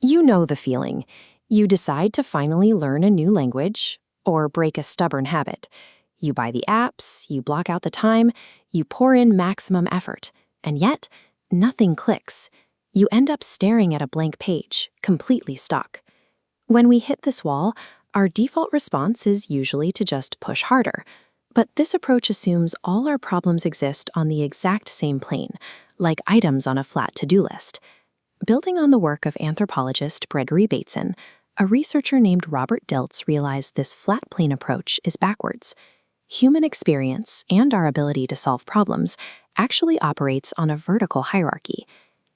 You know the feeling. You decide to finally learn a new language or break a stubborn habit. You buy the apps, you block out the time, you pour in maximum effort, and yet nothing clicks. You end up staring at a blank page, completely stuck. When we hit this wall, our default response is usually to just push harder. But this approach assumes all our problems exist on the exact same plane, like items on a flat to-do list. Building on the work of anthropologist Gregory Bateson, a researcher named Robert Dilts realized this flat plane approach is backwards. Human experience and our ability to solve problems actually operates on a vertical hierarchy.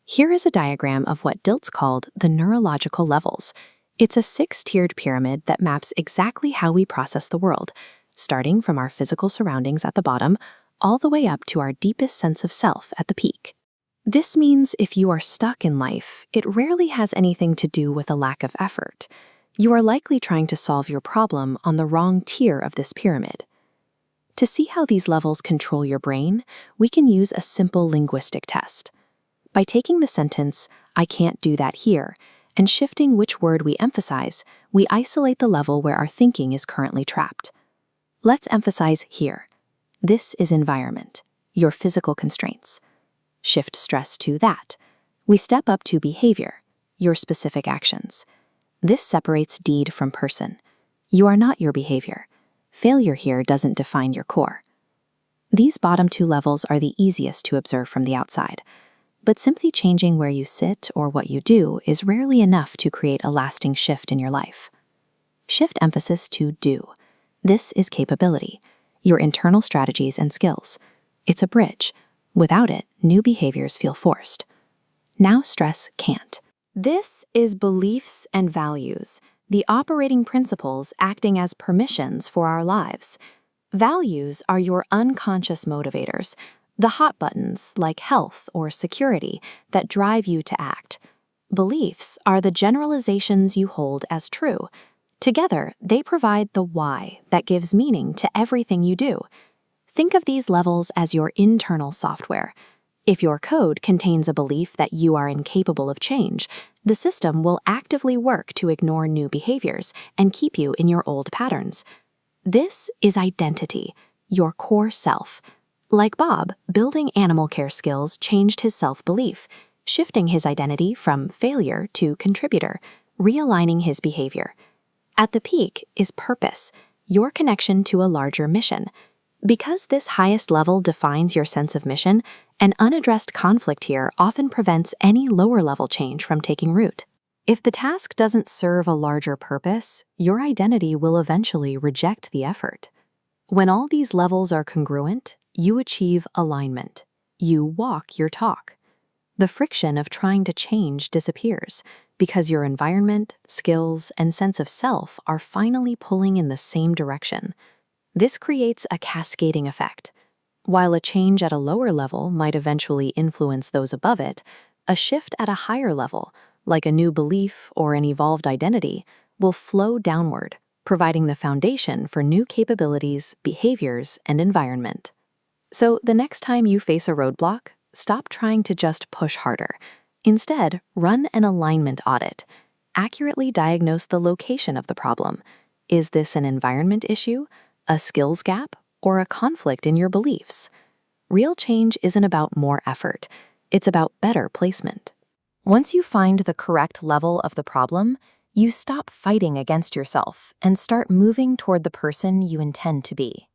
Here is a diagram of what Dilts called the neurological levels. It's a 6-tiered pyramid that maps exactly how we process the world, starting from our physical surroundings at the bottom, all the way up to our deepest sense of self at the peak. This means if you are stuck in life, it rarely has anything to do with a lack of effort. You are likely trying to solve your problem on the wrong tier of this pyramid. To see how these levels control your brain, we can use a simple linguistic test. By taking the sentence, "I can't do that here," and shifting which word we emphasize, we isolate the level where our thinking is currently trapped. Let's emphasize here. This is environment, your physical constraints. Shift stress to that. We step up to behavior, your specific actions. This separates deed from person. You are not your behavior. Failure here doesn't define your core. These bottom 2 levels are the easiest to observe from the outside, but simply changing where you sit or what you do is rarely enough to create a lasting shift in your life. Shift emphasis to do. This is capability, your internal strategies and skills. It's a bridge. Without it, new behaviors feel forced. Now stress can't. This is beliefs and values, the operating principles acting as permissions for our lives. Values are your unconscious motivators, the hot buttons like health or security that drive you to act. Beliefs are the generalizations you hold as true. Together, they provide the why that gives meaning to everything you do. Think of these levels as your internal software. If your code contains a belief that you are incapable of change, the system will actively work to ignore new behaviors and keep you in your old patterns. This is identity, your core self. Like Bob, building animal care skills changed his self-belief, shifting his identity from failure to contributor, realigning his behavior. At the peak is purpose, your connection to a larger mission. Because this highest level defines your sense of mission, an unaddressed conflict here often prevents any lower-level change from taking root. If the task doesn't serve a larger purpose, your identity will eventually reject the effort. When all these levels are congruent, you achieve alignment. You walk your talk. The friction of trying to change disappears because your environment, skills, and sense of self are finally pulling in the same direction. This creates a cascading effect. While a change at a lower level might eventually influence those above it, a shift at a higher level, like a new belief or an evolved identity, will flow downward, providing the foundation for new capabilities, behaviors, and environment. So the next time you face a roadblock, stop trying to just push harder. Instead, run an alignment audit. Accurately diagnose the location of the problem. Is this an environment issue, a skills gap, or a conflict in your beliefs? Real change isn't about more effort. It's about better placement. Once you find the correct level of the problem, you stop fighting against yourself and start moving toward the person you intend to be.